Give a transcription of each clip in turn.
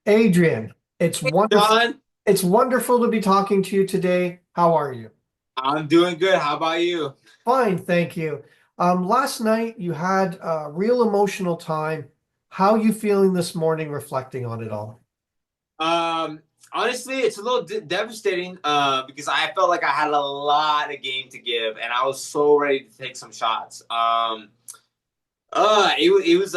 Adrian, it's Hey, wonderful. John, It's wonderful to be talking to you today. How are you? I'm doing good. How about you? Fine, thank you. Last night you had a real emotional time. How you feeling this morning reflecting on it all? Um, Honestly, it's a little devastating because I felt like I had a lot of game to give, and I was so ready to take some shots. It was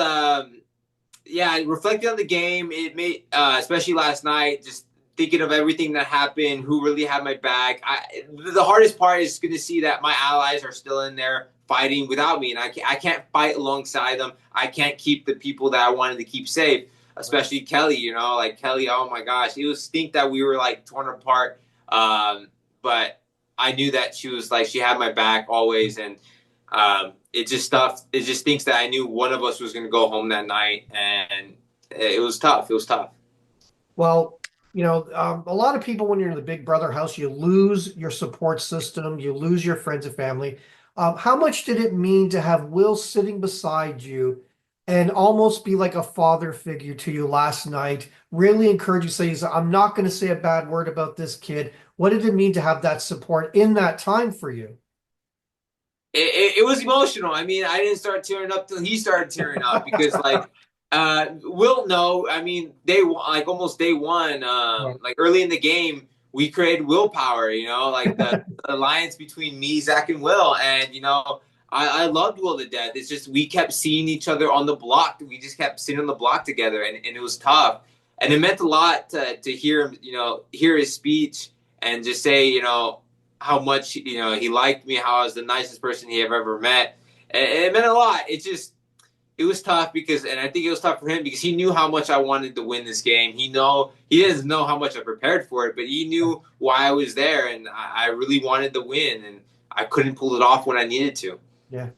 yeah. Reflecting on the game, it made especially last night, just thinking of everything that happened, who really had my back. The hardest part is going to see that my allies are still in there fighting without me, and I can't fight alongside them. I can't keep the people that I wanted to keep safe, Right. especially Kelly. Like Kelly. Oh my gosh, it was stink that we were like torn apart. But I knew that she was like she had my back always, and it just stuff. It just thinks that I knew one of us was going to go home that night, and it was tough. It was tough. Well, a lot of people, when you're in the big brother house, you lose your support system, you lose your friends and family. How much did it mean to have Will sitting beside you and almost be like a father figure to you last night? Really encourage you, say, I'm not going to say a bad word about this kid. What did it mean to have that support in that time for you? It was emotional. I mean, I didn't start tearing up till he started tearing up because like Will know. I mean, like almost day one, Right. like early in the game, we created willpower. Like the alliance between me, Zach, and Will, and I loved Will to death. It's just we kept seeing each other on the block. We just kept sitting on the block together, and it was tough. And it meant a lot to hear him, hear his speech and just say, how much he liked me, how I was the nicest person he ever met. And it meant a lot. It was tough because, and I think it was tough for him because he knew how much I wanted to win this game. He doesn't know how much I prepared for it, but he knew why I was there, and I really wanted to win, and I couldn't pull it off when I needed to. Yeah.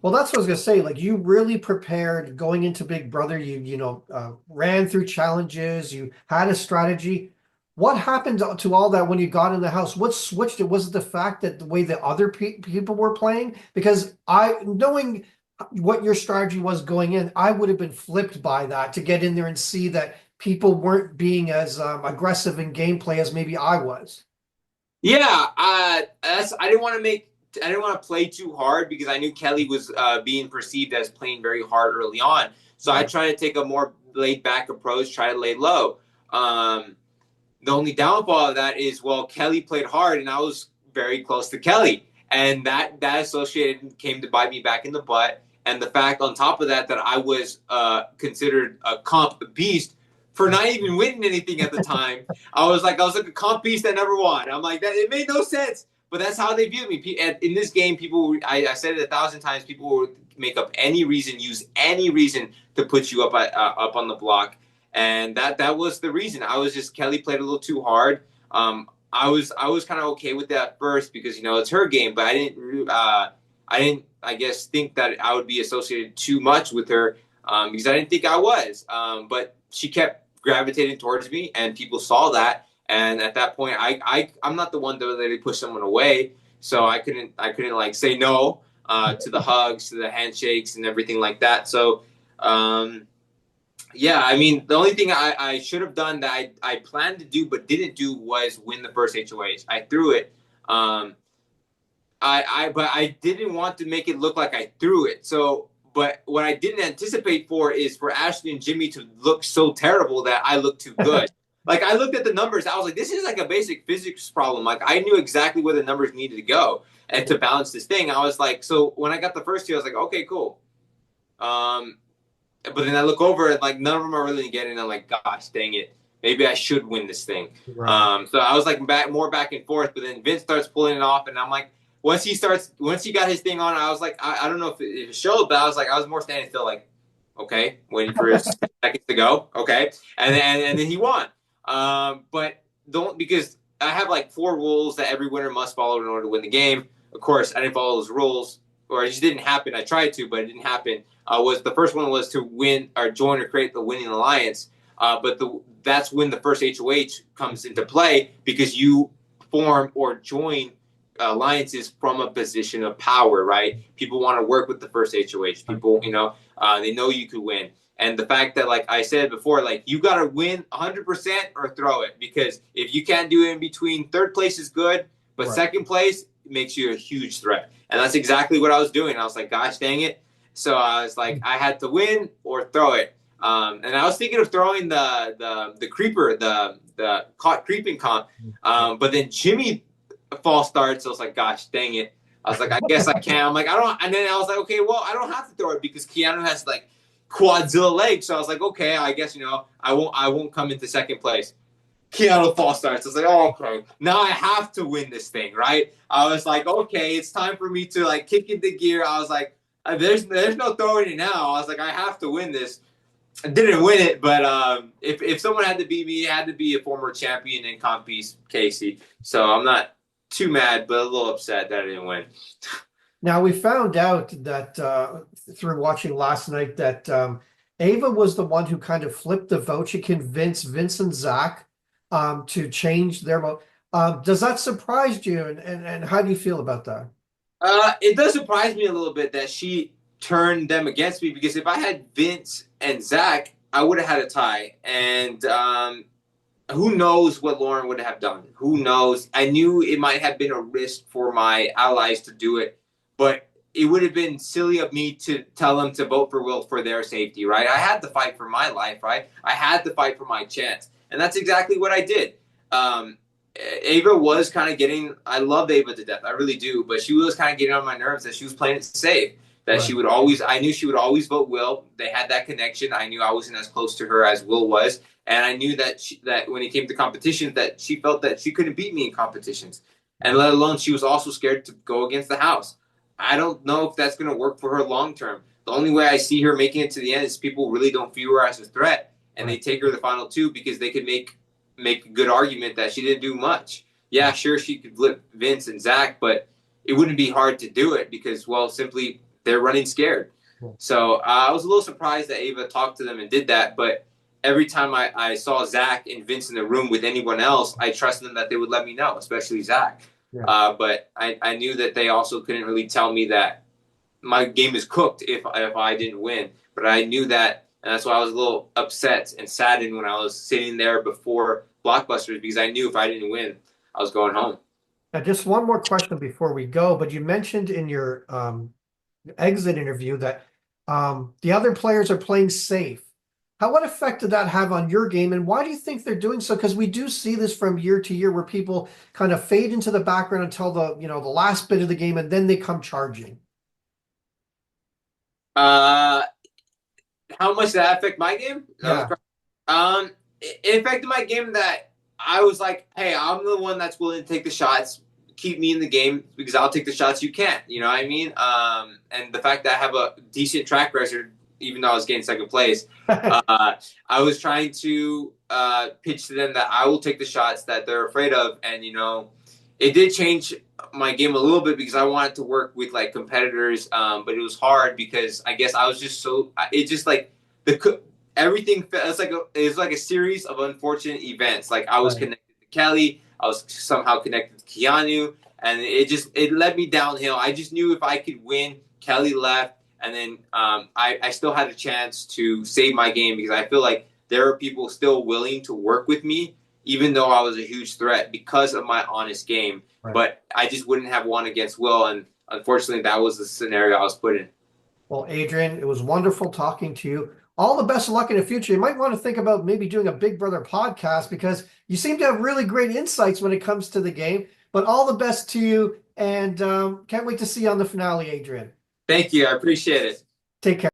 Well, that's what I was gonna say. Like you really prepared going into Big Brother. You ran through challenges. You had a strategy. What happened to all that when you got in the house? What switched it? Was it the fact that the way the other people were playing? Because knowing what your strategy was going in, I would have been flipped by that to get in there and see that people weren't being as aggressive in gameplay as maybe I was. Yeah, I didn't want to play too hard because I knew Kelly was being perceived as playing very hard early on. So I Right. tried to take a more laid back approach, try to lay low. Um, the only downfall of that is, well, Kelly played hard and I was very close to Kelly, and that associated came to bite me back in the butt. And the fact on top of that that I was considered a comp beast for not even winning anything at the time. I was like a comp beast that never won. I'm like that. It made no sense, but that's how they viewed me. In this game, people, I said it 1,000 times. People would make up any reason, use any reason to put you up on the block, and that was the reason. I was just Kelly played a little too hard. I was kind of okay with that at first because it's her game, but I didn't I guess think that I would be associated too much with her because I didn't think I was. But she kept gravitating towards me, and people saw that. And at that point, I'm not the one to literally push someone away, so I couldn't like say no to the hugs, to the handshakes, and everything like that. So. Yeah, I mean, the only thing I should have done that I planned to do but didn't do was win the first HOH. I threw it. Um, but I didn't want to make it look like I threw it. So, but what I didn't anticipate for is for Ashley and Jimmy to look so terrible that I look too good. Like I looked at the numbers, I was like, this is like a basic physics problem. Like I knew exactly where the numbers needed to go and to balance this thing. I was like, so when I got the first two, I was like, okay, cool. Um, but then I look over and like none of them are really getting it. I'm like, gosh, dang it. Maybe I should win this thing. Right. So I was like back and forth, but then Vince starts pulling it off, and I'm like, once he got his thing on, I was like, I don't know if it showed, but I was like, I was more standing still, like, okay, waiting for his seconds to go, okay, and then he won. But don't because I have like four rules that every winner must follow in order to win the game. Of course, I didn't follow those rules, or it just didn't happen. I tried to, but it didn't happen. Was the first one was to win or join or create the winning alliance. But that's when the first HOH comes into play because you form or join alliances from a position of power, right? People want to work with the first HOH. People, they know you could win. And the fact that, like I said before, like you got to win 100% or throw it, because if you can't do it in between, third place is good, but second place makes you a huge threat. And that's exactly what I was doing. I was like, gosh, dang it. So I was like, I had to win or throw it. And I was thinking of throwing the creeper, the caught creeping comp. But then Jimmy false starts. So I was like, gosh, dang it. I was like, I guess I can. I'm like, I don't. And then I was like, okay, well, I don't have to throw it because Keanu has like quadzilla legs. So I was like, okay, I guess, I won't come into second place. Keanu false starts. I was like, oh, okay, now I have to win this thing, right? I was like, okay, it's time for me to like kick into gear. I was like, there's no throwing it now. I was like, I have to win this. I didn't win it, but if someone had to beat me, it had to be a former champion in comp piece, Casey. So I'm not too mad, but a little upset that I didn't win. Now we found out that through watching last night that Ava was the one who kind of flipped the vote. She convinced Vince and Zach to change their vote. Does that surprise you? And how do you feel about that? It does surprise me a little bit that she turned them against me, because if I had Vince and Zach, I would have had a tie. And who knows what Lauren would have done? Who knows? I knew it might have been a risk for my allies to do it, but it would have been silly of me to tell them to vote for Will for their safety, right? I had to fight for my life, right? I had to fight for my chance. And that's exactly what I did. Ava was kind of getting, I love Ava to death. I really do. But she was kind of getting on my nerves that she was playing it safe. That she would always, I knew she would always vote Will. They had that connection. I knew I wasn't as close to her as Will was. And I knew that that when it came to competitions, that she felt that she couldn't beat me in competitions. And let alone, she was also scared to go against the house. I don't know if that's going to work for her long term. The only way I see her making it to the end is people really don't view her as a threat. And they take her to the final two because they could make a good argument that she didn't do much. Yeah, sure, she could flip Vince and Zach, but it wouldn't be hard to do it because, well, simply they're running scared. So I was a little surprised that Ava talked to them and did that, but every time I saw Zach and Vince in the room with anyone else, I trusted them that they would let me know, especially Zach. But I knew that they also couldn't really tell me that my game is cooked if I didn't win. But I knew that, and that's why I was a little upset and saddened when I was sitting there before Blockbusters, because I knew if I didn't win, I was going home. Now, just one more question before we go, but you mentioned in your exit interview that the other players are playing safe. What effect did that have on your game, and why do you think they're doing so? Because we do see this from year to year where people kind of fade into the background until the last bit of the game, and then they come charging. How much did that affect my game? Yeah. It affected my game that I was like, hey, I'm the one that's willing to take the shots. Keep me in the game because I'll take the shots you can't. You know what I mean? And the fact that I have a decent track record, even though I was getting second place, I was trying to pitch to them that I will take the shots that they're afraid of. And, it did change my game a little bit because I wanted to work with like competitors, but it was hard because I guess I was just everything. It was like a series of unfortunate events. Like I was connected to Kelly, I was somehow connected to Keanu, and it led me downhill. I just knew if I could win, Kelly left, and then I still had a chance to save my game because I feel like there are people still willing to work with me, even though I was a huge threat because of my honest game. But I just wouldn't have won against Will, and unfortunately, that was the scenario I was put in. Well, Adrian, it was wonderful talking to you. All the best of luck in the future. You might want to think about maybe doing a Big Brother podcast because you seem to have really great insights when it comes to the game. But all the best to you, and can't wait to see you on the finale, Adrian. Thank you. I appreciate it. Take care.